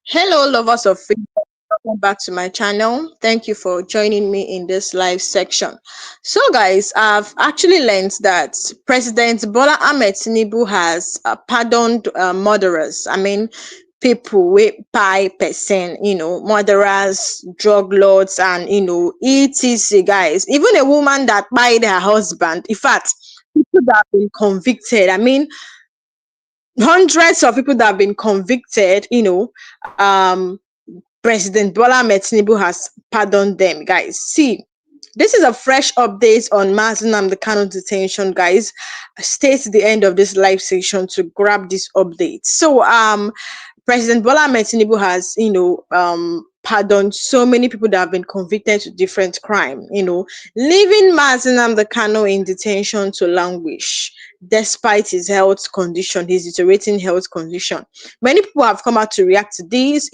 Hello, lovers of freedom. Welcome back to my channel. Thank you for joining me in this live section. So, guys, I've actually learned that President Bola Ahmed Tinubu has pardoned murderers. I mean, people with pie person, murderers, drug lords, and etc. Guys, even a woman that buyed her husband. In fact, people that have been convicted. I mean, hundreds of people that have been convicted. President Bola Ahmed Tinubu has pardoned them, guys. See, this is a fresh update on MURD Nnamdi Kanu detention, guys. Stay to the end of this live session to grab this update. So, President Bola Ahmed Tinubu has, pardoned so many people that have been convicted to different crime, leaving MURD Nnamdi Kanu in detention to languish despite his health condition, his deteriorating health condition. Many people have come out to react to this,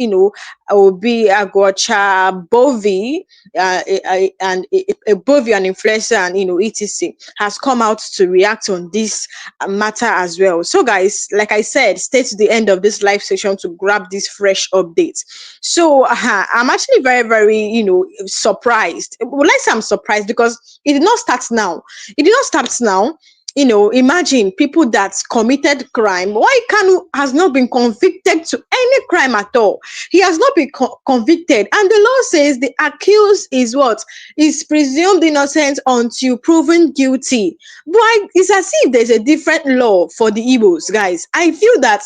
Obi Agwacha, Bovi, a Bovi, an influencer, and etc. has come out to react on this matter as well. So, guys, like I said, stay to the end of this live session to grab this fresh update. So, I'm actually very, very, surprised. Well, let's say I'm surprised because it did not start now. It did not start now. Imagine people that committed crime. Why Kanu has not been convicted to any crime at all? He has not been convicted, and the law says the accused is what is presumed innocent until proven guilty. Why? It's as if there's a different law for the Igbos, guys. I feel that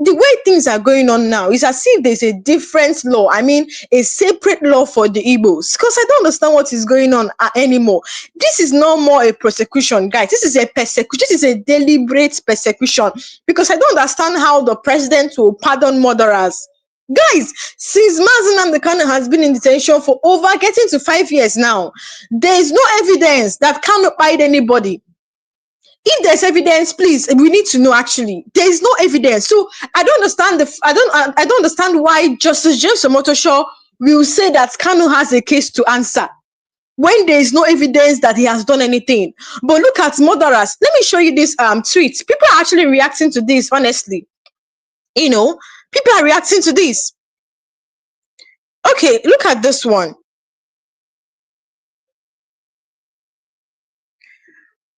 the way things are going on now is as if there's a different law. I mean, a separate law for the Igbos. Because I don't understand what is going on anymore. This is no more a persecution, guys. This is a persecution. This is a deliberate persecution. Because I don't understand how the president will pardon murderers. Guys, since MURD Nnamdi Kanu has been in detention for over getting to 5 years now, there is no evidence that cannot bite anybody. If there's evidence, please, we need to know. Actually, there is no evidence, so I don't understand I don't understand why Justice James Omotosho will say that Kanu has a case to answer when there is no evidence that he has done anything. But look at murderers. Let me show you this tweet. People are actually reacting to this. Honestly, people are reacting to this. Okay, look at this one.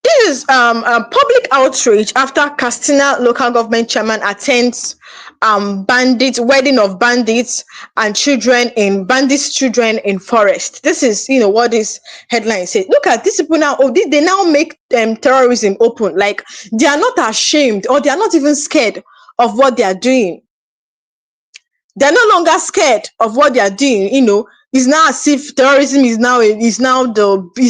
This is a public outrage after Castina local government chairman attends wedding of bandits and children in forest. This is what this headline says. Look at these people now. Oh, they now make terrorism open. Like, they are not ashamed, or they are not even scared of what they are doing. They're no longer scared of what they are doing. It's now as if terrorism is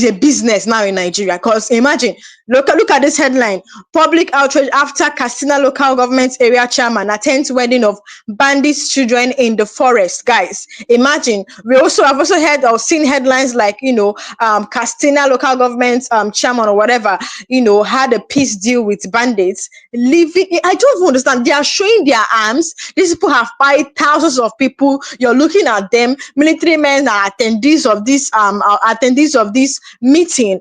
a business now in Nigeria. Because imagine, look at this headline: public outrage after Castina local government area chairman attends wedding of bandits children in the forest. Guys, imagine. We have also heard or seen headlines like Castina local government chairman or whatever had a peace deal with bandits. Living, I don't even understand. They are showing their arms. These people have fired thousands of people. You're looking at them, military men are attendees of this meeting.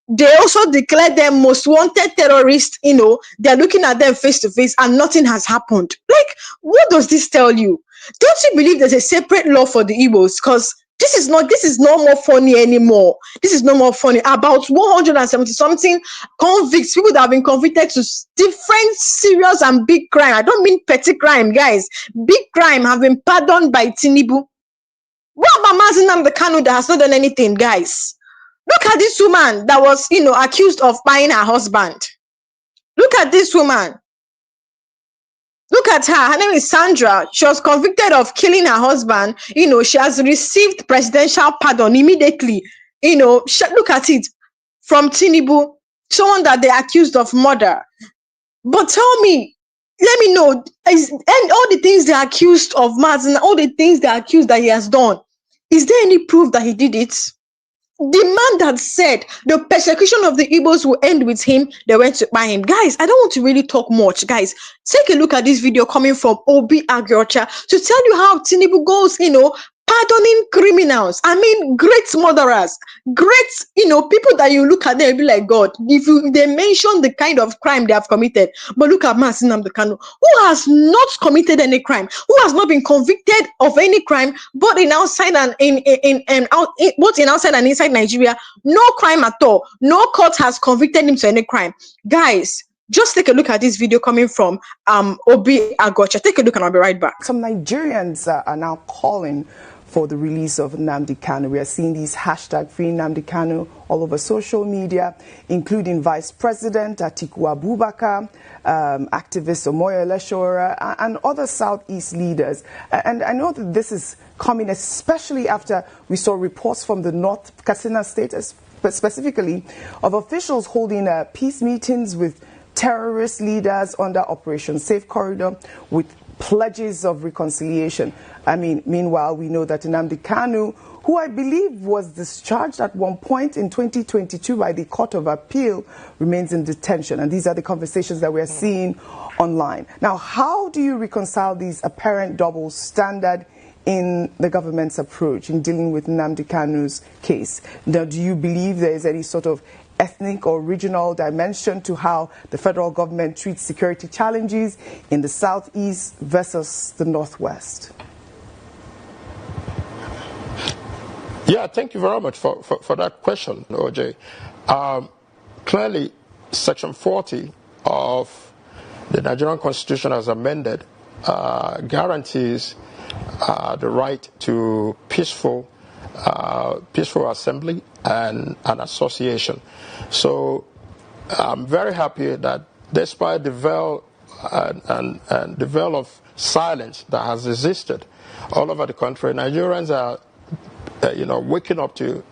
They also declared them most wanted terrorists. They're looking at them face to face, and nothing has happened. Like, what does this tell you? Don't you believe there's a separate law for the Igbos? Because this is no more funny anymore. This is no more funny. About 170 something convicts, people that have been convicted to different serious and big crime. I don't mean petty crime, guys. Big crime have been pardoned by Tinubu. What about MURD Nnamdi Kanu that has not done anything, guys? Look at this woman that was, accused of buying her husband. Look at this woman. Look at her. Her name is Sandra. She was convicted of killing her husband. She has received presidential pardon immediately. Look at it. From Tinubu, someone that they accused of murder. But tell me, let me know, and all the things they accused of MURD, all the things they accused that he has done, is there any proof that he did it? The man that said the persecution of the Igbos will end with him, they went to buy him. Guys, I don't want to really talk much. Guys, take a look at this video coming from Obi Agyocha to tell you how Tinubu goes, pardoning criminals. I mean, great murderers, great, people that you look at them and be like, God, if they mention the kind of crime they have committed. But look at Figts Nnamdi Kanu, who has not committed any crime, who has not been convicted of any crime, both in outside and both in outside and inside Nigeria. No crime at all. No court has convicted him to any crime. Guys, just take a look at this video coming from Obi Agocha. Take a look and I'll be right back. Some Nigerians are now calling for the release of Nnamdi Kanu. We are seeing these hashtag Free Nnamdi Kanu all over social media, including Vice President Atiku Abubakar, activist Omoyele Sowore, and other Southeast leaders. And I know that this is coming especially after we saw reports from the North Katsina State, specifically of officials holding peace meetings with terrorist leaders under Operation Safe Corridor with pledges of reconciliation. I mean, meanwhile, we know that Nnamdi Kanu, who I believe was discharged at one point in 2022 by the Court of Appeal, remains in detention. And these are the conversations that we're seeing online. Now, how do you reconcile these apparent double standard in the government's approach in dealing with Nnamdi Kanu's case? Now, do you believe there is any sort of ethnic or regional dimension to how the federal government treats security challenges in the Southeast versus the Northwest? Yeah, thank you very much for that question, OJ. Clearly, Section 40 of the Nigerian Constitution as amended guarantees the right to peaceful assembly and association. So I'm very happy that despite the veil and the veil of silence that has existed all over the country, Nigerians are waking up to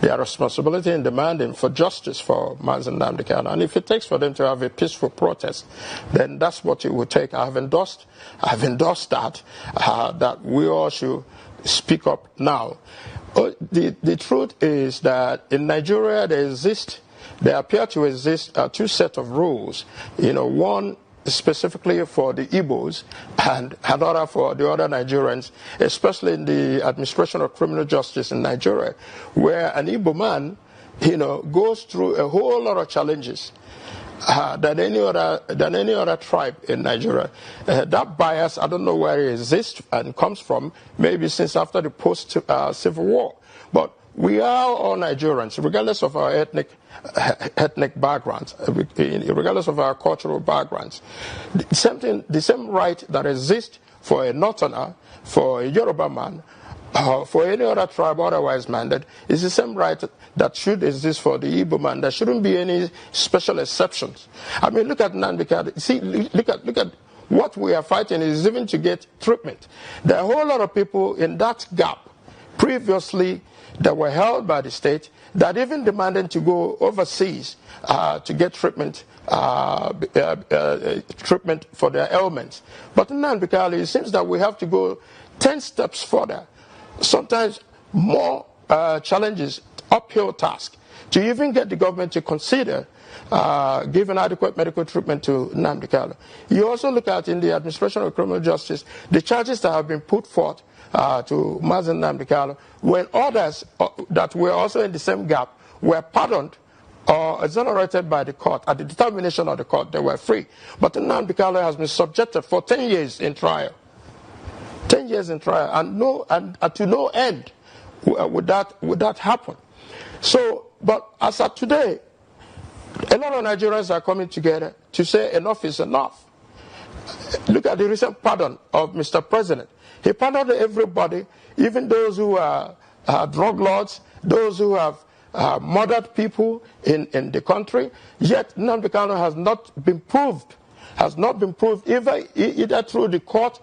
their responsibility and demanding for justice for Figts Nnamdi Kanu. And if it takes for them to have a peaceful protest, then that's what it would take. I've endorsed that we all should speak up now. The truth is that in Nigeria there appear to exist two sets of rules. One specifically for the Igbos and another for the other Nigerians, especially in the administration of criminal justice in Nigeria, where an Igbo man, goes through a whole lot of challenges than any other tribe in Nigeria. That bias, I don't know where it exists and comes from, maybe since after the post-Civil War. But we are all Nigerians, regardless of our ethnic backgrounds, regardless of our cultural backgrounds. The same right that exists for a Northerner, for a Yoruba man, for any other tribe otherwise minded, is the same right that should exist for the Igbo man. There shouldn't be any special exceptions. I mean, look at Nnamdi Kanu. See, look at what we are fighting is even to get treatment. There are a whole lot of people in that gap previously that were held by the state that even demanded to go overseas to get treatment for their ailments. But in Nnamdi Kanu, it seems that we have to go 10 steps further, sometimes more challenges, uphill task, to even get the government to consider giving adequate medical treatment to Nnamdi Kanu. You also look at in the administration of criminal justice, the charges that have been put forth to Figts Nnamdi Kanu, when others that were also in the same gap were pardoned or exonerated by the court. At the determination of the court, they were free. But Nnamdi Kanu has been subjected for 10 years in trial. 10 years in trial, and to no end would that happen. So, but as of today, a lot of Nigerians are coming together to say enough is enough. Look at the recent pardon of Mr. President. He pardoned everybody, even those who are drug lords, those who have murdered people in the country. Yet Nnamdi Kanu has not been proved either through the court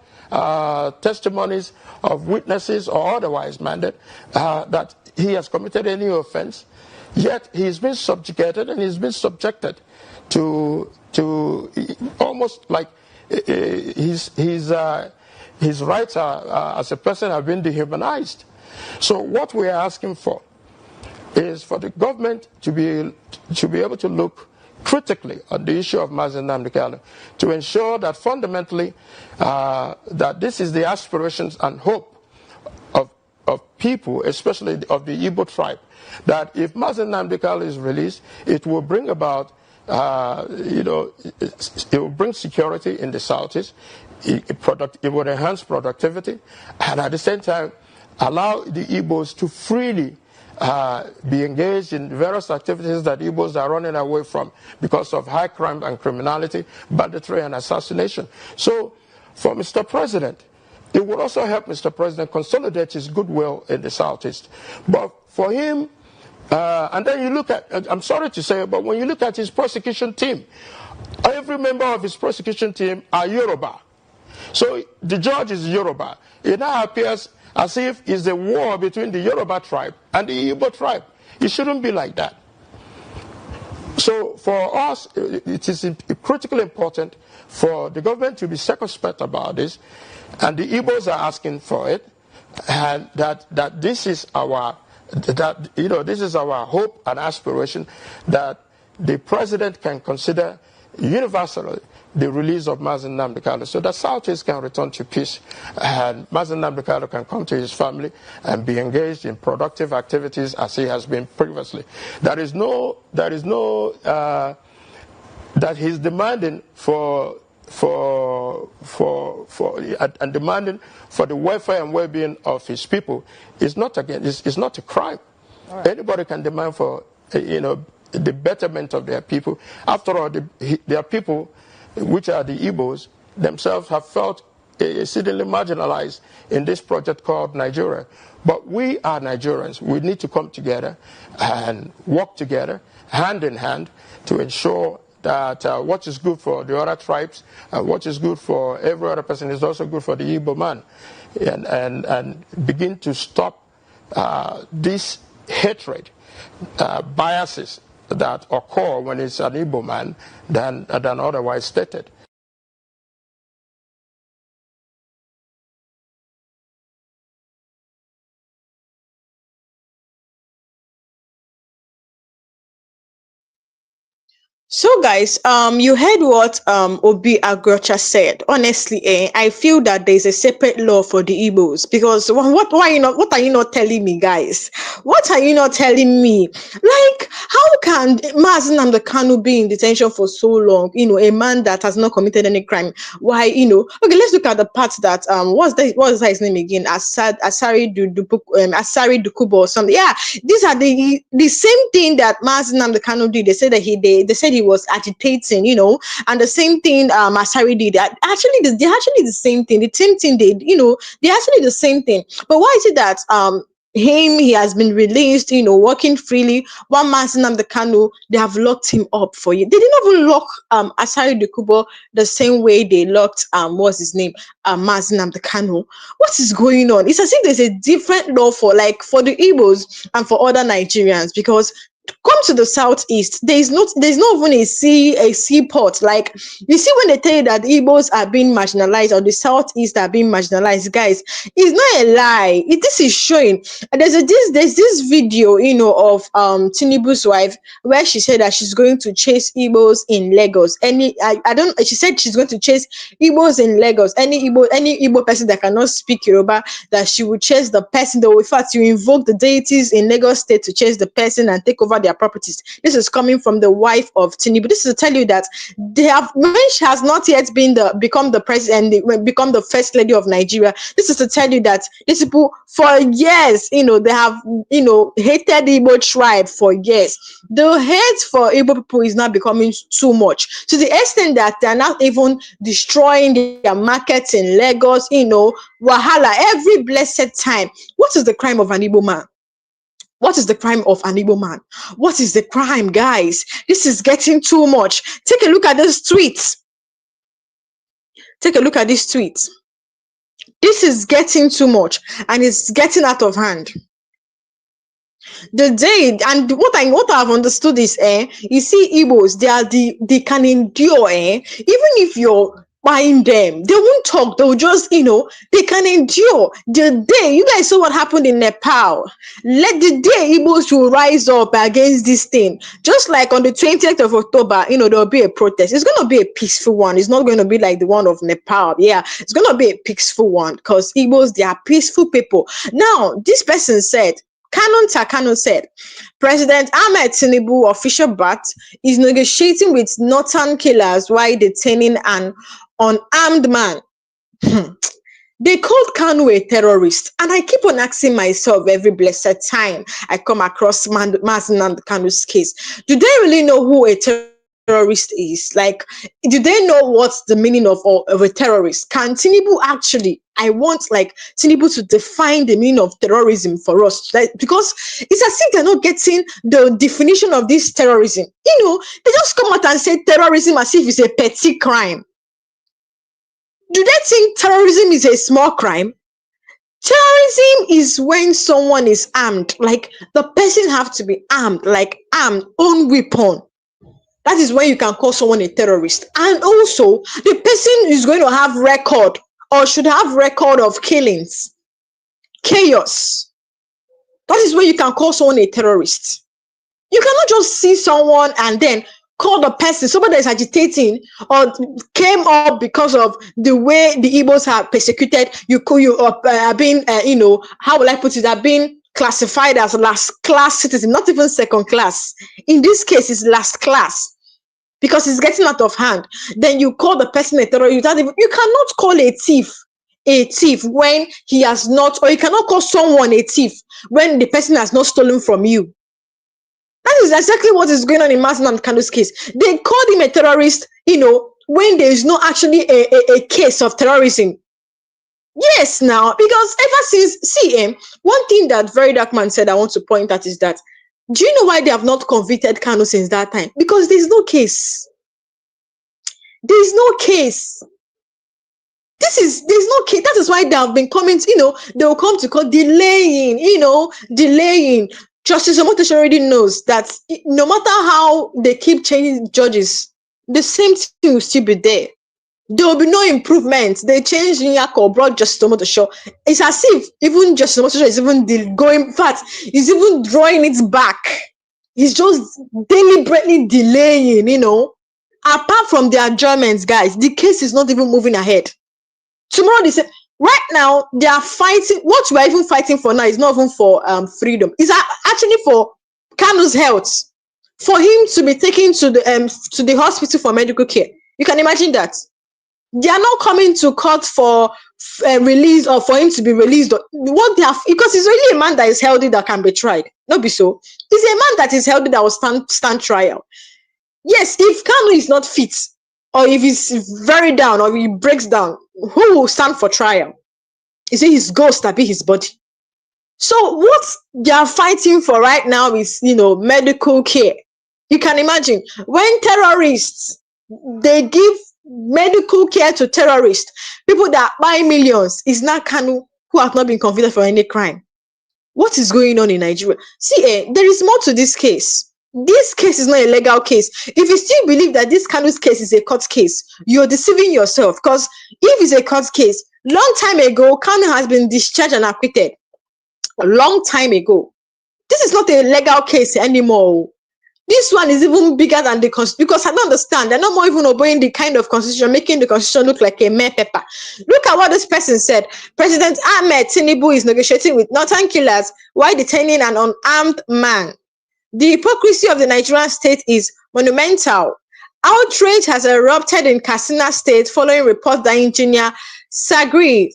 testimonies of witnesses or otherwise mandate that he has committed any offense. Yet he's been subjugated and he's been subjected to almost like his rights as a person have been dehumanized. So what we are asking for is for the government to be able to look critically on the issue of Figts Nnamdi Kanu, to ensure that fundamentally that this is the aspirations and hope of people, especially of the Igbo tribe, that if Mazi Nnamdi Kanu is released, it will bring about, it will bring security in the Southeast. It would enhance productivity, and at the same time, allow the Igbos to freely be engaged in various activities that Igbos are running away from because of high crime and criminality, banditry and assassination. So, for Mr. President, it would also help Mr. President consolidate his goodwill in the Southeast. But for him, and then you look at, I'm sorry to say, but when you look at his prosecution team, every member of his prosecution team are Yoruba. So the judge is Yoruba. It now appears as if it's a war between the Yoruba tribe and the Igbo tribe. It shouldn't be like that. So for us, it is critically important for the government to be circumspect about this, and the Igbos are asking for it, and that this is our this is our hope and aspiration, that the president can consider universally the release of Mazi Nnamdi Kanu, so that Southeast can return to peace, and Mazi Nnamdi Kanu can come to his family and be engaged in productive activities as he has been previously. That he's demanding and demanding for the welfare and well-being of his people is not it's not a crime. Right. Anybody can demand for the betterment of their people. After all, their people, which are the Igbos, themselves have felt exceedingly marginalized in this project called Nigeria. But we are Nigerians. We need to come together and work together, hand in hand, to ensure that what is good for the other tribes, what is good for every other person is also good for the Igbo man, and begin to stop this hatred, biases that occur when it's an Igbo man than otherwise stated. So guys, you heard what Obi Agrocha said. Honestly, I feel that there's a separate law for the Igbos, because what are you not telling me, guys? What are you not telling me? Like, how can Mazi Nnamdi Kanu be in detention for so long? A man that has not committed any crime. Why, okay, let's look at the part that what's that his name again? Asari Dukubo or something. Yeah, these are the same thing that Mazi Nnamdi Kanu did. They said that they said he was agitating, and the same thing Asari did. They're actually the same thing. The same thing they're actually the same thing. But why is it that he has been released, working freely? One Mazi Nnamdi Kanu, they have locked him up for you. They didn't even lock Asari Dukubo the same way they locked what's his name, Mazi Nnamdi Kanu. What is going on? It's as if there's a different law for the Igbos and for other Nigerians, because come to the Southeast, there's not even a seaport. Like, you see, when they tell you that the Igbos are being marginalized or the Southeast are being marginalized, guys, it's not a lie. This is showing. There's this video, of Tinubu's wife, where she said that she's going to chase Igbos in Lagos. She said she's going to chase Igbos in Lagos. Any Igbo person that cannot speak Yoruba, that she would chase the person. Though, in fact, you invoke the deities in Lagos State to chase the person and take over their properties. This is coming from the wife of Tinubu. This is to tell you that she has not yet become the president, become the first lady of Nigeria. This is to tell you that these people, for years, they have, hated the Igbo tribe for years. The hate for Igbo people is now becoming too much, to the extent that they're not even destroying their markets in Lagos, Wahala, every blessed time. What is the crime of an Igbo man? What is the crime of an Igbo man? What is the crime, guys? This is getting too much. Take a look at these tweets. Take a look at these tweets. This is getting too much, and it's getting out of hand. The day, and what I've understood is, you see, Igbos, they can endure, even if you're buying them. They won't talk. They'll just, they can endure. The day, you guys saw what happened in Nepal. Let the day Igbos will rise up against this thing. Just like on the 20th of October, there'll be a protest. It's going to be a peaceful one. It's not going to be like the one of Nepal. Yeah, it's going to be a peaceful one because Igbos, they are peaceful people. Now, this person said, Kanu said, President Ahmed Tinubu, official bat, is negotiating with northern killers while detaining an unarmed man. They called Kanu a terrorist, and I keep on asking myself every blessed time I come across Nnamdi Kanu's case, do they really know who a terrorist is? Like, do they know what's the meaning of a terrorist? Can Tinubu actually, I want Tinubu to define the meaning of terrorism for us, because it's as if they're not getting the definition of this terrorism. They just come out and say terrorism as if it's a petty crime. Do they think terrorism is a small crime? Terrorism is when someone is armed, like the person have to be armed, like armed, own weapon. That is when you can call someone a terrorist. And also, the person is going to have record or should have record of killings, chaos. That is when you can call someone a terrorist. You cannot just see someone and then call the person, somebody that is agitating or came up because of the way the Igbos have persecuted you, have been, how will I put it, have been classified as last class citizen, not even second class. In this case, it's last class because it's getting out of hand. Then you call the person a terrorist. You cannot call a thief when he has not, or you cannot call someone a thief when the person has not stolen from you. That is exactly what is going on in Nnamdi Kanu's case. They called him a terrorist, when there is no actually a case of terrorism. Yes, now, because ever since, one thing that Very Dark Man said I want to point out is that, do you know why they have not convicted Kanu since that time? Because there's no case. There's no case. There's no case. That is why they have been coming, they will come to court delaying. Justice Omotosh already knows that no matter how they keep changing judges, the same thing will still be there. There will be no improvement. They changed Nyak or brought Justice Omotosh. It's as if even Justice Omotosh is even going, in fact, he's even drawing it back. He's just deliberately delaying, Apart from the adjournments, guys, the case is not even moving ahead. Tomorrow they say, right now, they are fighting. What we are even fighting for now is not even for freedom. It's actually for Kanu's health, for him to be taken to the hospital for medical care. You can imagine that. They are not coming to court for release or for him to be released. What they have, because it's really a man that is healthy that can be tried. Not be so. It's a man that is healthy that will stand trial. Yes, if Kanu is not fit, or if he's very down, or he breaks down, who will stand for trial? Is it his ghost that be his body? So what they are fighting for right now is, medical care. You can imagine when terrorists, they give medical care to terrorists, people that buy millions, is not Kanu who have not been convicted for any crime. What is going on in Nigeria? See, there is more to this case. This case is not a legal case. If you still believe that this Kanu's case is a court case, you're deceiving yourself. Because if it's a court case, long time ago, Kanu has been discharged and acquitted. A long time ago. This is not a legal case anymore. This one is even bigger than the constitution, because I don't understand. They're not more even obeying the kind of constitution, making the constitution look like a mere paper. Look at what this person said. President Ahmed Tinubu is negotiating with northern killers while detaining an unarmed man. The hypocrisy of the Nigerian state is monumental. Outrage has erupted in Katsina State following reports that engineer Sagri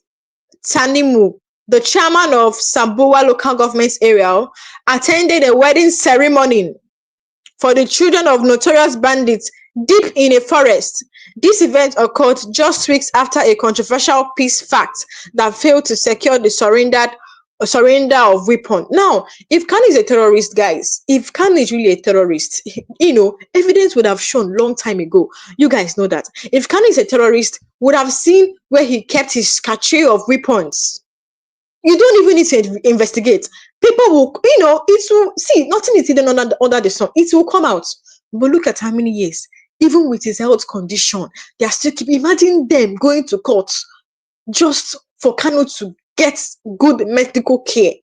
Tanimu, the chairman of Sambuwa local government area, attended a wedding ceremony for the children of notorious bandits deep in a forest. This event occurred just weeks after a controversial peace pact that failed to secure the surrender of weapons. Now, if Kanu is a terrorist, guys, if Kanu is really a terrorist, evidence would have shown long time ago. You guys know that. If Kanu is a terrorist, would have seen where he kept his cache of weapons. You don't even need to investigate. People will, it will, see, nothing is hidden under the sun. It will come out. But look at how many years. even with his health condition, they are still keep imagine them going to court just for Kanu to get good medical care.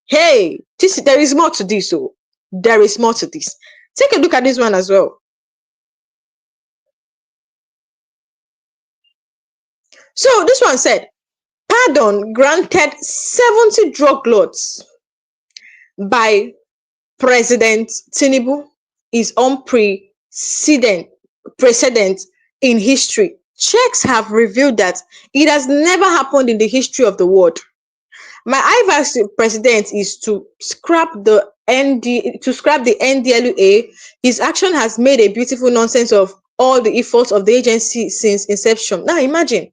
Hey, there is more to this. So there is more to this. Take a look at this one as well. So this one said, pardon granted 70 drug lords by President Tinubu is unprecedented precedent in history. Checks have revealed that it has never happened in the history of the world. My advice to president is to scrap the NDLUA. His action has made a beautiful nonsense of all the efforts of the agency since inception. Now imagine.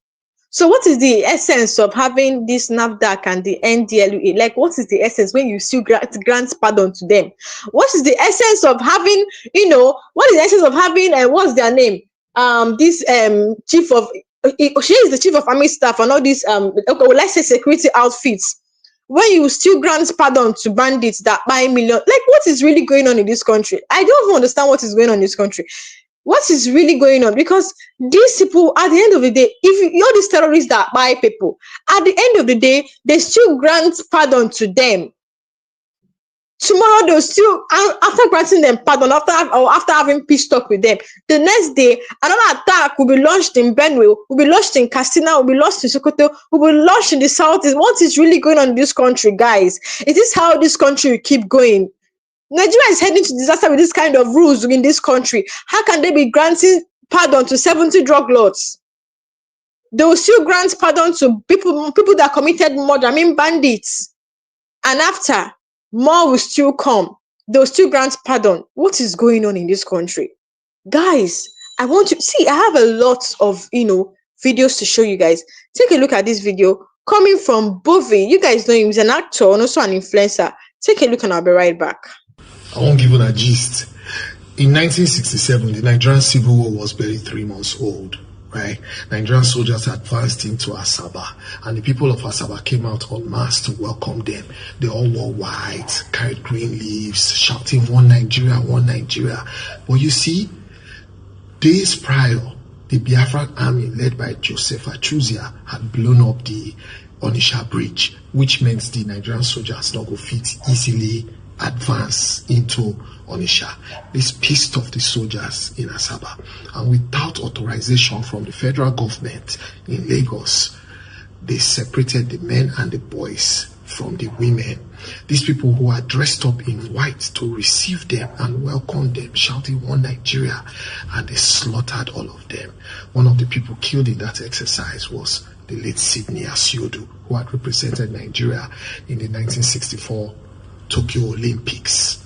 So what is the essence of having this NAFDAC and the NDLUA? Like, what is the essence when you still grant pardon to them? What is the essence of having, what is the essence of having, what's their name? This chief of, she is the chief of army staff and all these, okay, let's say security outfits. When you still grant pardon to bandits that buy millions, like, what is really going on in this country? I don't even understand what is going on in this country. What is really going on? Because these people, at the end of the day, if you're these terrorists that buy people, at the end of the day, they still grant pardon to them. Tomorrow they'll still, after granting them pardon, after having peace talk with them, the next day another attack will be launched in Benue, will be launched in Katsina, will be launched in Sokoto, will be launched in the southeast. What is really going on in this country, guys? Is this how this country will keep going? Nigeria is heading to disaster with this kind of rules in this country. How can they be granting pardon to 70 drug lords? They will still grant pardon to people that committed murder, bandits. And after, more will still come. They will still grant pardon. What is going on in this country? Guys, I want to see, I have a lot of, videos to show you guys. Take a look at this video coming from Bovi. You guys know him. He's an actor and also an influencer. Take a look and I'll be right back. I won't give you a gist. In 1967, the Nigerian Civil War was barely 3 months old, right? Nigerian soldiers advanced into Asaba, and the people of Asaba came out en masse to welcome them. They all wore white, carried green leaves, shouting, "One Nigeria, one Nigeria." But you see, days prior, the Biafran army led by Joseph Achuzia had blown up the Onitsha Bridge, which meant the Nigerian soldiers not go fit easily advance into Onitsha. This pissed off the soldiers in Asaba, and without authorization from the federal government in Lagos, they separated the men and the boys from the women. These people who are dressed up in white to receive them and welcome them, shouting "One Nigeria," and they slaughtered all of them. One of the people killed in that exercise was the late Sidney Asiodu, who had represented Nigeria in the 1964 Tokyo Olympics.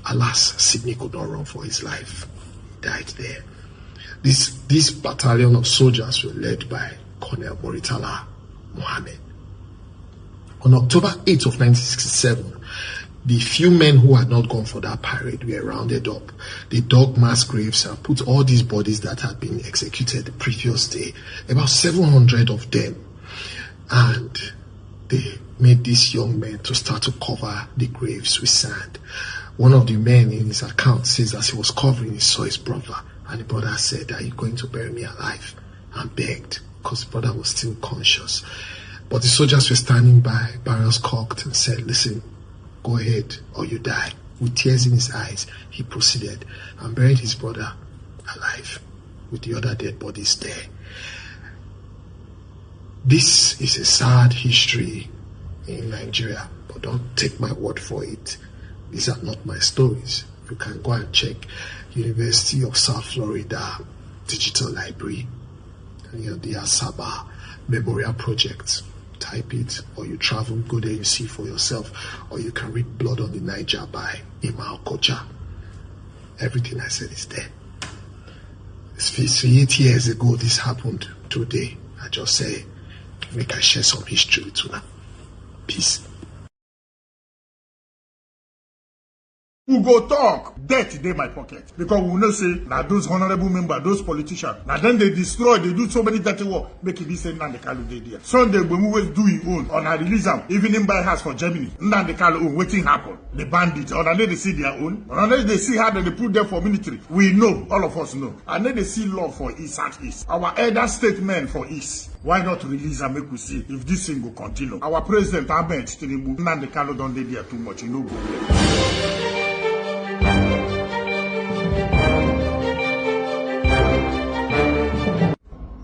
Alas, Sidney could not run for his life. He died there. This battalion of soldiers were led by Colonel Moritala Mohammed. On October 8th of 1967, the few men who had not gone for that parade were rounded up. They dug mass graves and put all these bodies that had been executed the previous day, about 700 of them, and they made these young men to start to cover the graves with sand. One of the men in his account says as he was covering, he saw his brother, and the brother said, "Are you going to bury me alive?" and begged, because the brother was still conscious. But the soldiers were standing by, barrels cocked, and said, "Listen, go ahead or you die." With tears in his eyes, he proceeded and buried his brother alive with the other dead bodies there. This is a sad history in Nigeria, but don't take my word for it. These are not my stories. You can go and check University of South Florida Digital Library and the Asaba Memorial Project. Type it, or you travel, go there, you see for yourself, or you can read Blood on the Niger by Ima Okocha. Everything I said is there. It's 58 years ago this happened. Today, I just say, make I share some history with you now. Peace. Who go talk? Death dey my pocket. Because we know say, now those honorable members, those politicians, now then they destroy, they do so many dirty work, make it be saying Nnamdi Kanu dey there. Sunday, when we always do his own, on a release am, even in buy house for Germany, Nnamdi Kanu own, wetin happen? The bandits, or they see their own, or they see how they put them for military. We know, all of us know. And then they see law for East and East. Our elder statement for East. Why not release and make we see if this thing will continue? Our president, Tinubu, Nnamdi Kanu don't dey there too much, you know, go there.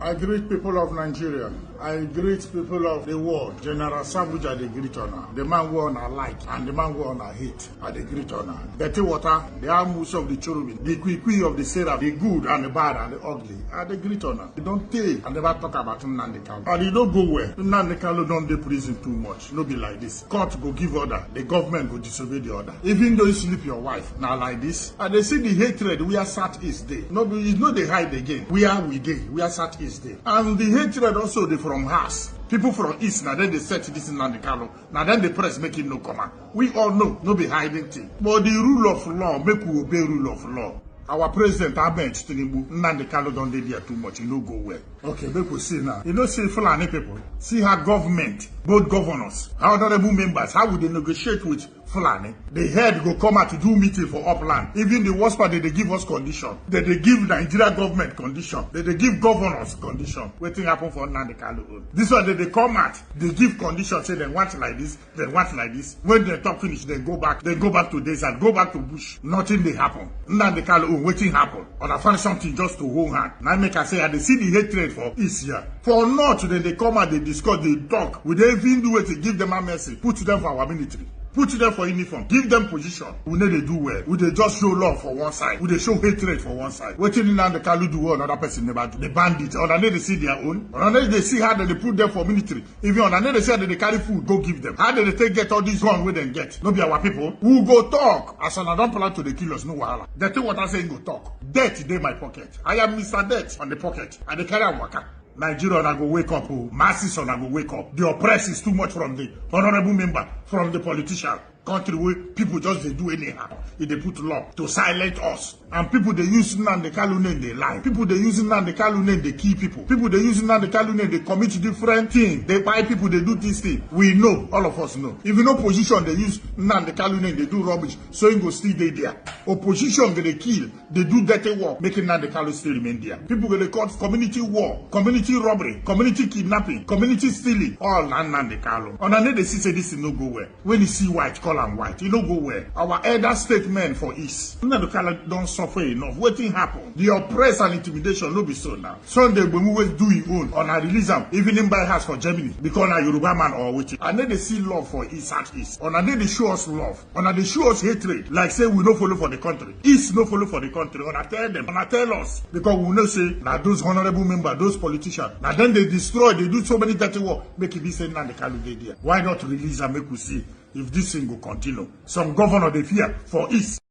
I greet people of Nigeria. I greet people of the world. General Sandwich, I greet honor. The man who honor like and the man who honor hate, I greet honor. Dirty water, the almost of the cherubim, the quick of the seraph, the good and the bad and the ugly, I greet honor. They don't take and never talk about Nnamdi Kanu. And you don't go where Nnamdi Kanu don't dey prison too much. No be like this. Court go give order, the government go disobey the order. Even though you sleep your wife, now like this. And they see the hatred we are Southeast day. No, you know they hide again. We are Southeast day. And the hatred also they from us. People from East, now then they set this in Nnamdi Kanu. Now then the press make it no comment. We all know, no be hiding thing. But the rule of law, make we obey rule of law. Our president, Tinubu, Nnamdi Kanu don't dey there too much, you know go well. Okay, make we see now. You know, see Fulani people, see how government, both governors, how honorable members, how would they negotiate with Fulani? The head go come out to do meeting for upland. Even the worst part, they give us condition. They give Nigeria government condition. They give governors condition. Waiting happen for Nnamdi Kanu. This one, they come out, they give condition, say they want like this, they want like this. When they talk finish, they go back to desert, go back to bush. Nothing they happen. Nnamdi Kanu, waiting happen. Or I find something just to hold hand. Now make I say, I they see the hatred for East here. For North, then they come out, they discuss, they talk. We don't even do it to give them a message. Put them for our military. Put them for uniform. Give them position. We know they do well. We they just show love for one side. We they show hatred for one side. Waiting in the Kanu do what another person never do. The bandits. On the they see their own. On the they see how they put them for military. Even on the they say that they carry food, go give them. How they take get all these guns we then get? No be our people. Who go talk? As on I don't plan to the killers, no wahala. That's what I'm saying go talk. Death dey my pocket. I am Mr. Death on the pocket. And they carry a waka. Nigeria na go wake up, masses na go wake up. The oppress is too much from the honorable member, from the politician. Country where people just they do anyhow. If they put law to silence us. And people they use Nnamdi Kanu name they lie. People they use Nnamdi Kanu name they kill people. People they use Nnamdi Kanu name they commit different things. They buy people, they do this thing. We know, all of us know. If you know position, they use Nnamdi Kanu name, they do rubbish. So you go still there. Opposition they kill, they do dirty work, making Nnamdi Kanu still remain there. People they call community war, community robbery, community kidnapping, community stealing, all Nnamdi Kanu. On another they see say this is no go well. When you see white, call and white, you no go well. Our elder statement for East. Nnamdi Kanu don't suffer enough. Waiting happen. The oppress and intimidation no be so now. Sunday when we always do his own on a release am, even in buy house for Germany, because a Yoruba man or which. And then they see love for East and East. On a day they show us love. On a they show us hatred. Like say we no follow for the country. East no follow for the country. On a tell them. On a tell us. Because we know say now those honorable members, those politicians. Now then they destroy, they do so many dirty work. Make it be saying Nnamdi Kanu dey there. Why not release and make we see if this thing will continue? Some governor they fear for East.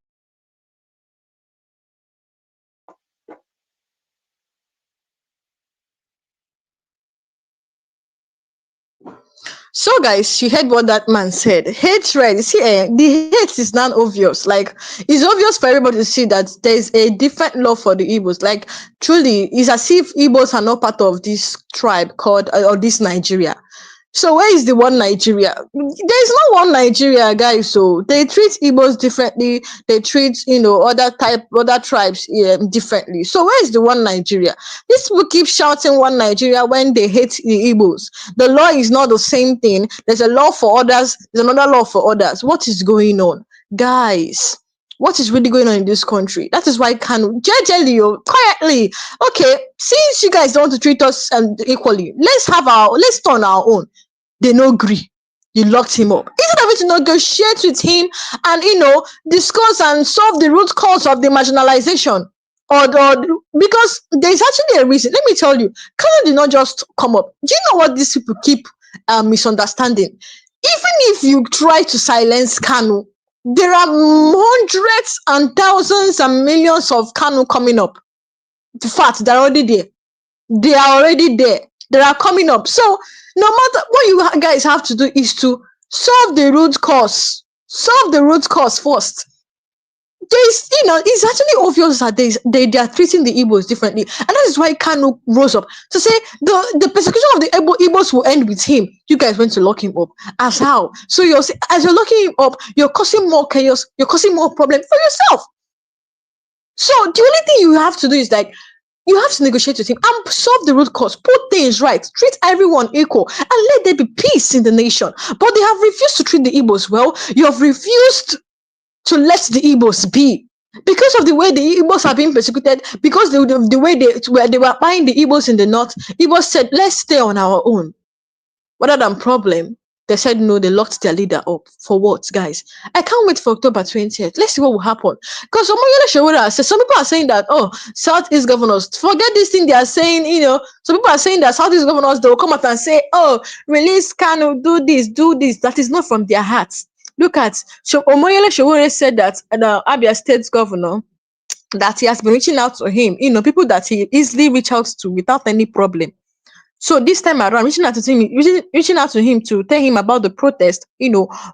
So, guys, you heard what that man said. Hatred, you see, the hate is not obvious. Like, it's obvious for everybody to see that there's a different love for the Igbos. Like, truly, it's as if Igbos are not part of this tribe called, or this Nigeria. So where is the one Nigeria? There's no one Nigeria, guys. So they treat Igbos differently. They treat, other tribes differently. So where is the one Nigeria? These people keep shouting one Nigeria when they hate the Igbos. The law is not the same thing. There's a law for others. There's another law for others. What is going on, guys? What is really going on in this country? That is why Kanu, quietly, okay, since you guys don't want to treat us equally, let's turn our own. They no agree. You locked him up. Instead of it to negotiate with him and, discuss and solve the root cause of the marginalization, because there's actually a reason. Let me tell you, Kanu did not just come up. Do you know what these people keep misunderstanding? Even if you try to silence Kanu, there are hundreds and thousands and millions of Kanu coming up. In fact, they're already there. They are already there. They are coming up. So no matter what you guys have to do is to solve the root cause. Solve the root cause first. there's, it's actually obvious that they are treating the Igbos differently. And that is why Kanu rose up to say the persecution of the Igbos will end with him. You guys went to lock him up. As how? So as you're locking him up, you're causing more chaos, you're causing more problems for yourself. So the only thing you have to do is like, you have to negotiate with him and solve the root cause, put things right, treat everyone equal, and let there be peace in the nation. But they have refused to treat the Igbos well. You have refused to let the Igbos be. Because of the way the Igbos are being persecuted, because the way they were buying the Igbos in the north, Igbos said, let's stay on our own. Rather than problem, they said no, they locked their leader up. For what, guys? I can't wait for October 20th. Let's see what will happen. Because some people are saying that, oh, Southeast governors, forget this thing they are saying, some people are saying that Southeast governors, they will come out and say, oh, release Kanu, do this. That is not from their hearts. Look at, Omoyele Sowore said that the Abia State governor, that he has been reaching out to him, people that he easily reach out to without any problem. So this time around, reaching out to him to tell him about the protest,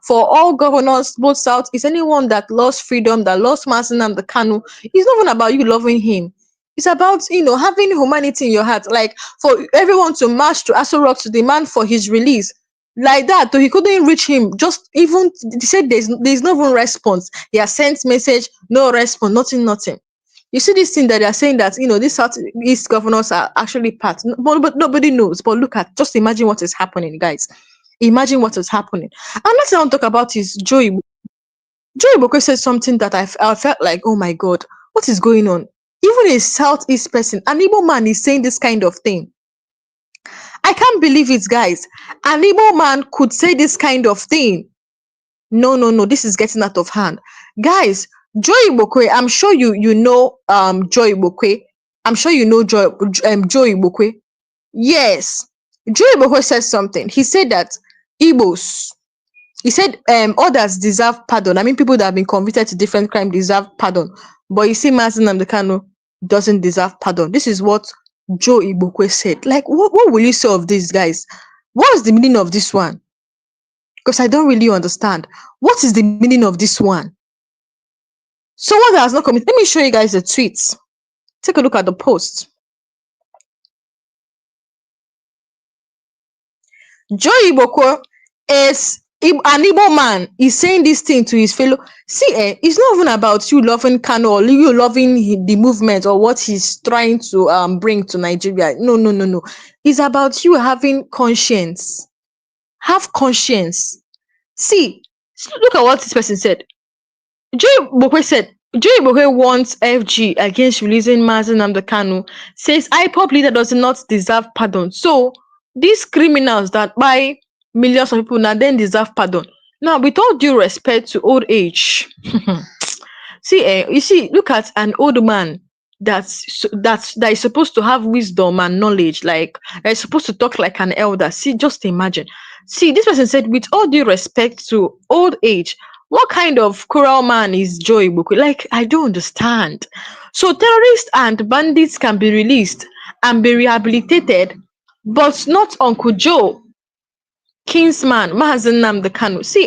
for all governors, both South, is anyone that lost freedom, that lost Nnamdi Kanu. It's not even about you loving him. It's about, having humanity in your heart. Like, for everyone to march to Aso Rock to demand for his release. Like that, though he couldn't reach him. He said there's no even response. He has sent message, no response, nothing. You see this thing that they are saying that, these Southeast governors are actually part, but nobody knows. But look at, just imagine what is happening, guys. Imagine what is happening. And that's what I want to talk about is Joe Igbokwe. Joe Igbokwe said something that I felt like, oh my God, what is going on? Even a Southeast person, an Igbo man is saying this kind of thing. I can't believe it, guys. An Igbo man could say this kind of thing. No, this is getting out of hand. Guys, Joe Igbokwe, I'm sure you know Joe Igbokwe. I'm sure you know Joe Igbokwe. Yes. Joe Igbokwe said something. He said that Igbos, he said others deserve pardon. I mean, people that have been convicted to different crimes deserve pardon. But you see, Nnamdi Kanu doesn't deserve pardon. This is what Joe Igbokwe said. Like, what will you say of this, guys? What is the meaning of this one? Because I don't really understand. What is the meaning of this one? Someone that has not committed. Let me show you guys the tweets. Take a look at the post. Joe Igbokwe is an Igbo man. Is saying this thing to his fellow. See, it's not even about you loving Kanu or you loving the movement or what he's trying to bring to Nigeria. No. It's about you having conscience. Have conscience. See, look at what this person said. Joe Igbokwe said, Joe Igbokwe wants FG against releasing Nnamdi Kanu, says IPOP leader does not deserve pardon. So these criminals that buy millions of people now then deserve pardon. Now, with all due respect to old age, you see, look at an old man that is supposed to have wisdom and knowledge, like is supposed to talk like an elder. See, just imagine. See, this person said, with all due respect to old age, what kind of cruel man is Joe Igbokwe? Like, I don't understand. So terrorists and bandits can be released and be rehabilitated, but not Uncle Joe, Kingsman, Nnamdi Kanu. See,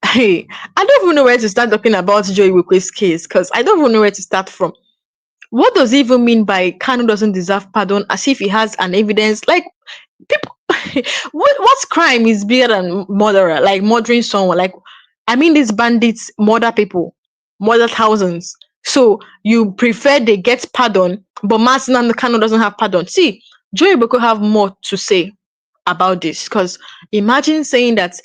hey, I don't even know where to start talking about Joe Igbokwe's case, because I don't even know where to start from. What does it even mean by Kanu doesn't deserve pardon, as if he has an evidence? Like, people, what crime is bigger than murderer? Like murdering someone? Like, I mean, these bandits murder people, murder thousands. So you prefer they get pardon, but Nnamdi Kanu doesn't have pardon. See, Joe Igbokwe have more to say about this, because imagine saying that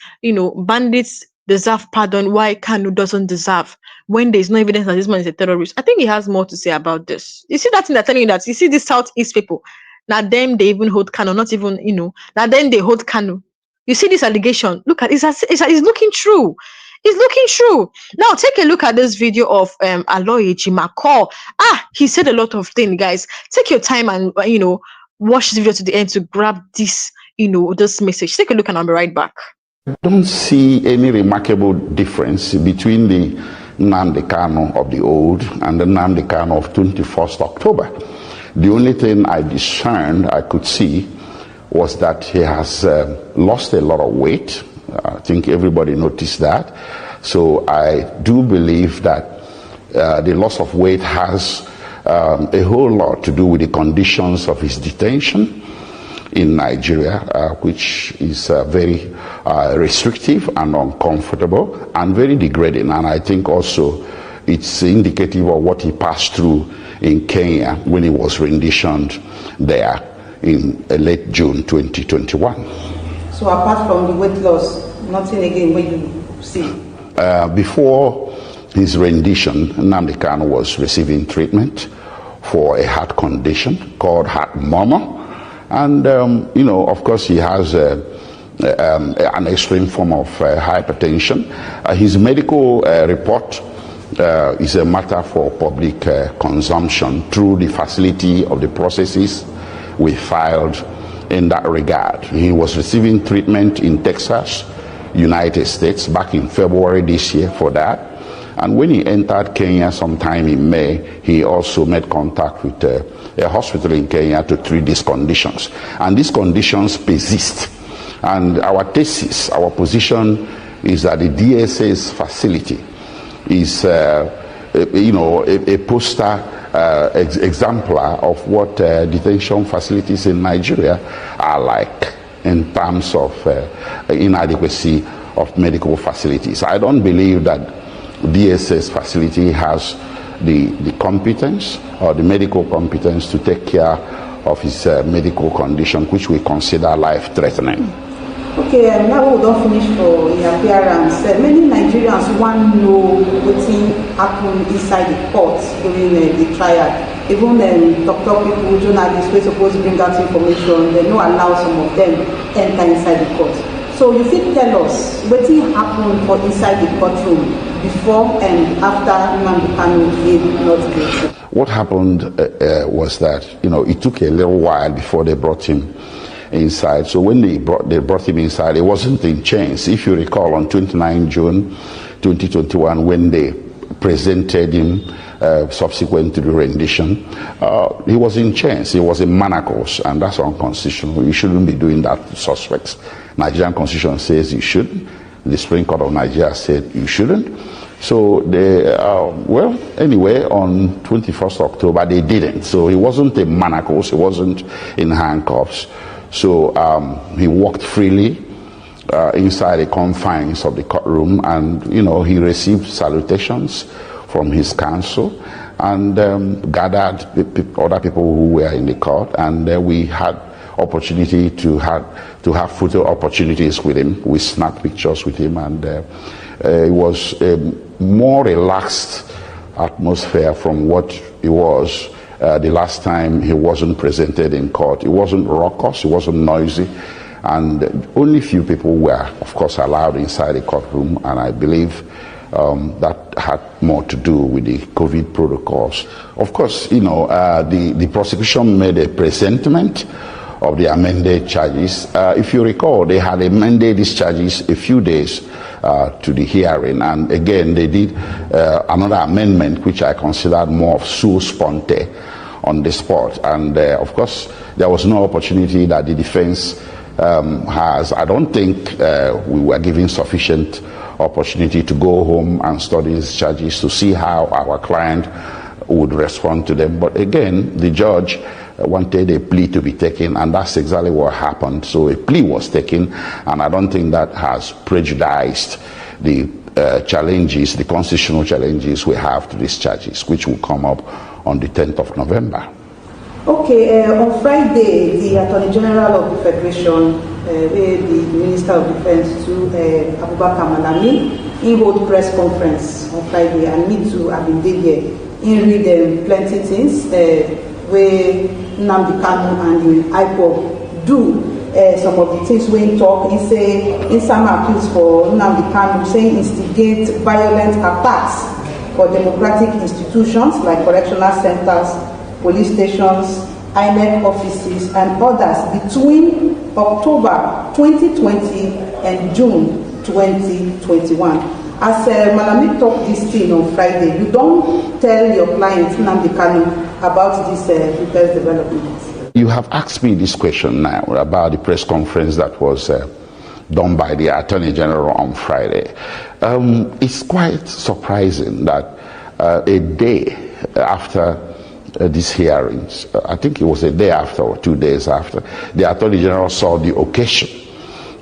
bandits deserve pardon, why Kanu doesn't deserve, when there's no evidence that this man is a terrorist. I think he has more to say about this. You see that thing they're telling you, that you see these Southeast people, now them they even hold Kanu, not even now then they hold Kanu. You see this allegation, look at it's looking true. It's looking true. Now take a look at this video of Aloy Ejimako. He said a lot of things, guys. Take your time and watch the video to the end to grab this this message. Take a look and I'll be right back. I don't see any remarkable difference between the Nnamdi Kanu of the old and the Nnamdi Kanu of 21st October. The only thing I discerned, I could see, was that he has lost a lot of weight. I think everybody noticed that. So I do believe that the loss of weight has a whole lot to do with the conditions of his detention in Nigeria, which is very restrictive and uncomfortable and very degrading. And I think also it's indicative of what he passed through in Kenya when he was renditioned there in late June 2021. So apart from the weight loss, nothing again what you see? Before his rendition, Nnamdi Kanu was receiving treatment for a heart condition called heart murmur. And, of course, he has an extreme form of hypertension. His medical report is a matter for public consumption through the facility of the processes we filed in that regard. He was receiving treatment in Texas, United States, back in February this year for that. And when he entered Kenya sometime in May, he also made contact with a hospital in Kenya to treat these conditions. And these conditions persist. And our thesis, our position is that the DSA's facility is, a poster exemplar of what detention facilities in Nigeria are like in terms of inadequacy of medical facilities. I don't believe that DSA's facility has the competence or the medical competence to take care of his medical condition, which we consider life-threatening. Okay, now we don't finish for the appearance. Many Nigerians want to know what happened inside the court during the trial. Even doctor people, journalists, we're supposed to bring out information, they don't allow some of them enter inside the court. So you fit tell us what happened for inside the courtroom before and after Nnamdi Kanu pleaded not guilty? What happened was that, it took a little while before they brought him inside. So when they brought him inside, it wasn't in chains. If you recall, on 29 June 2021, when they presented him subsequent to the rendition, he was in chains. He was in manacles, and that's unconstitutional. You shouldn't be doing that to suspects. Nigerian constitution says you shouldn't. The Supreme Court of Nigeria said you shouldn't. So they, anyway, on 21st October, they didn't. So he wasn't in manacles, he wasn't in handcuffs. So he walked freely inside the confines of the courtroom, and, he received salutations from his counsel and gathered other people who were in the court, and we had opportunity to have photo opportunities with him. We snapped pictures with him, and it was a more relaxed atmosphere from what it was the last time he wasn't presented in court. It wasn't raucous, it wasn't noisy, and only few people were, of course, allowed inside the courtroom, and I believe that had more to do with the COVID protocols. Of course, the prosecution made a presentment of the amended charges. If you recall, they had amended these charges a few days to the hearing, and again they did another amendment which I considered more of sua sponte on the spot, and of course there was no opportunity that the defense has. I don't think we were given sufficient opportunity to go home and study these charges to see how our client would respond to them. But again, the judge wanted a plea to be taken, and that's exactly what happened. So a plea was taken, and I don't think that has prejudiced the challenges, the constitutional challenges we have to these charges, which will come up on the 10th of November. Okay, on Friday, the Attorney General of the Federation, the Minister of Defense, to Abubakar Malami, he hold press conference on Friday, and me too, I've been there. He read plenty things where Nnamdi Kanu and the Igbokwe do. Some of the things when talk, he say, in some appeals for Nnamdi Kanu, saying instigate violent attacks for democratic institutions like correctional centers, police stations, INEC offices, and others between October 2020 and June 2021. As Malami talked this thing on Friday, you don't tell your client Nnamdi Kanu about this latest development. You have asked me this question now about the press conference that was done by the Attorney General on Friday. It's quite surprising that a day after these hearings, I think it was a day after or 2 days after, the Attorney General saw the occasion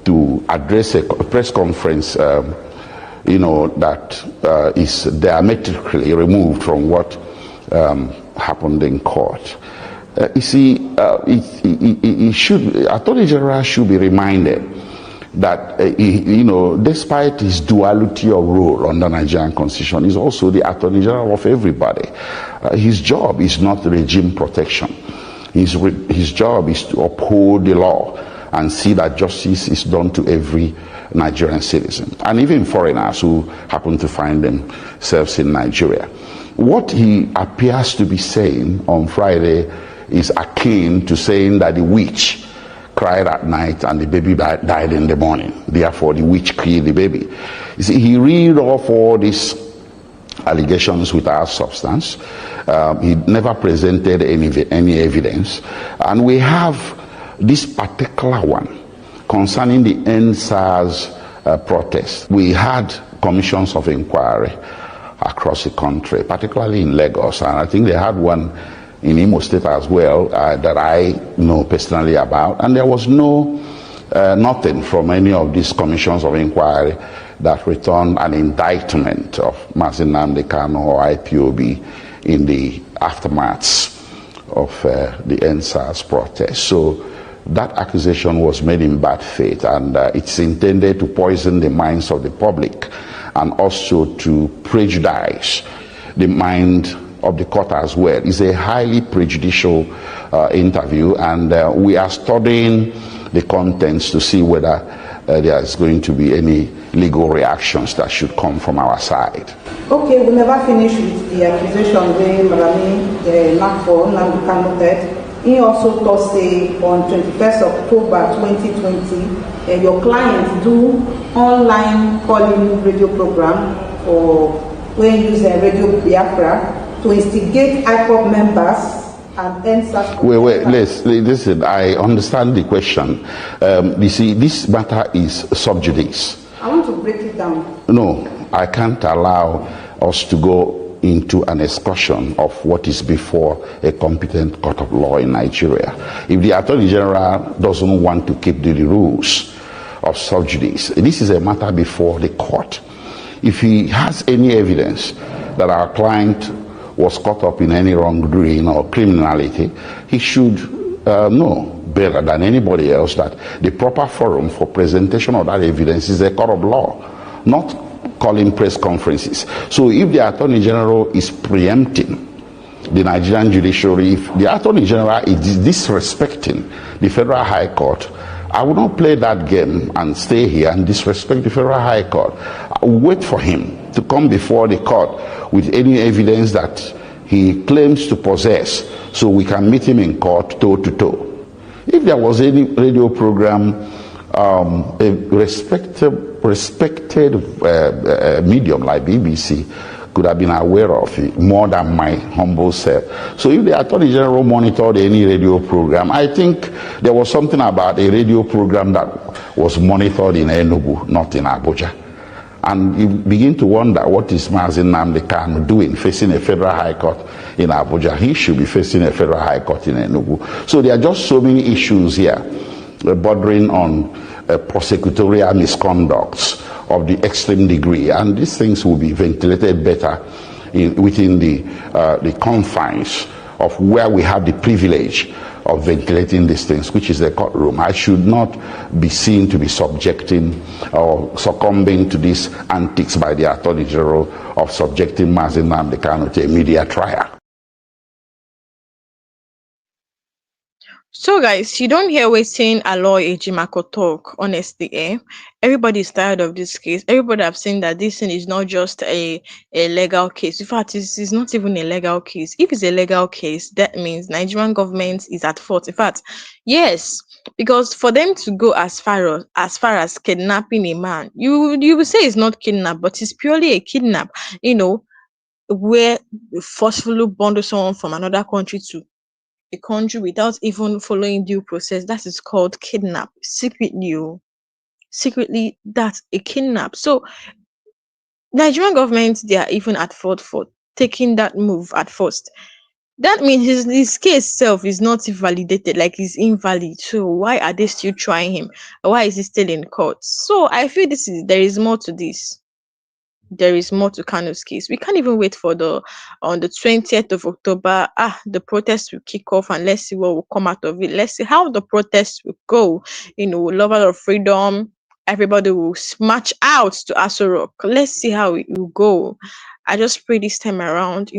to address a press conference, that is diametrically removed from what happened in court. You see, Attorney General should be reminded that, despite his duality of role under Nigerian Constitution, he's also the Attorney General of everybody. His job is not regime protection. His job is to uphold the law and see that justice is done to every Nigerian citizen, and even foreigners who happen to find themselves in Nigeria. What he appears to be saying on Friday is akin to saying that the witch cried at night and the baby died in the morning. Therefore, the witch killed the baby. You see, he read off all these allegations without substance. He never presented any evidence. And we have this particular one concerning the NSAS protest. We had commissions of inquiry across the country, particularly in Lagos, and I think they had one in Imo State as well that I know personally about, and there was nothing from any of these commissions of inquiry that returned an indictment of Figts Nnamdi Kanu or IPOB in the aftermaths of the NSAS protest. So that accusation was made in bad faith, and it's intended to poison the minds of the public and also to prejudice the mind of the court as well. It's a highly prejudicial interview, and we are studying the contents to see whether there is going to be any legal reactions that should come from our side. Okay, we never finished with the accusation where Malami for Nnamdi Kanu death. He also Thursday on 21st October 2020, your clients do online calling radio program for when using Radio Biafra to instigate IPOB members and NSAS. Wait, listen, I understand the question. You see, this matter is sub judice. I want to break it down. No, I can't allow us to go into an excursion of what is before a competent court of law in Nigeria. If the Attorney General doesn't want to keep the rules of sub judice, this is a matter before the court. If he has any evidence that our client was caught up in any wrongdoing or criminality, he should know better than anybody else that the proper forum for presentation of that evidence is a court of law, not calling press conferences. So if the Attorney General is preempting the Nigerian judiciary, if the Attorney General is disrespecting the Federal High Court, I will not play that game and stay here and disrespect the Federal High Court. I will wait for him to come before the court with any evidence that he claims to possess, so we can meet him in court toe to toe. If there was any radio program, a respected medium like BBC could have been aware of it more than my humble self. So if the Attorney General monitored any radio program, I think there was something about a radio program that was monitored in Enugu, not in Abuja. And you begin to wonder, what is Figts Nnamdi Kanu doing facing a Federal High Court in Abuja? He should be facing a Federal High Court in Enugu. So there are just so many issues here bordering on prosecutorial misconducts of the extreme degree, and these things will be ventilated better within the confines of where we have the privilege of ventilating these things, which is the courtroom. I should not be seen to be subjecting or succumbing to these antics by the Attorney General of subjecting Figts Nnamdi Kanu to a media trial. So guys, you don't hear waiting Aloy Ejimako talk, honestly, Everybody is tired of this case. Everybody have seen that this thing is not just a legal case. In fact, this is not even a legal case. If it's a legal case, that means Nigerian government is at fault. In fact, yes, because for them to go as far as kidnapping a man, you will say it's not kidnap, but it's purely a kidnap, where you forcefully bundle someone from another country to a country without even following due process. That is called kidnap secretly. secretly that's a kidnap. So Nigerian government, they are even at fault for taking that move at first. That means his case self is not validated, like he's invalid. So why are they still trying him? Why is he still in court? So I feel there is more to this. There is more to Kanu's case. We can't even wait for the on the 20th of October. The protest will kick off and let's see what will come out of it. Let's see how the protest will go. Lover of freedom. Everybody will march out to Aso Rock. Let's see how it will go. I just pray this time around,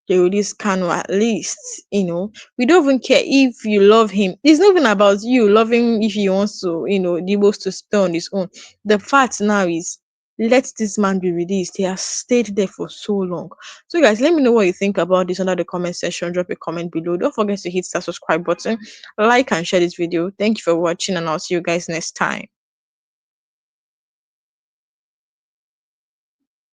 they release Kanu at least. We don't even care if you love him. It's not even about you loving if he wants to, the Igbos to stay on his own. The fact now is let this man be released. He has stayed there for so long. So guys, let me know what you think about this under the comment section. Drop a comment below. Don't forget to hit that subscribe button, like and share this video. Thank you for watching, and I'll see you guys next time.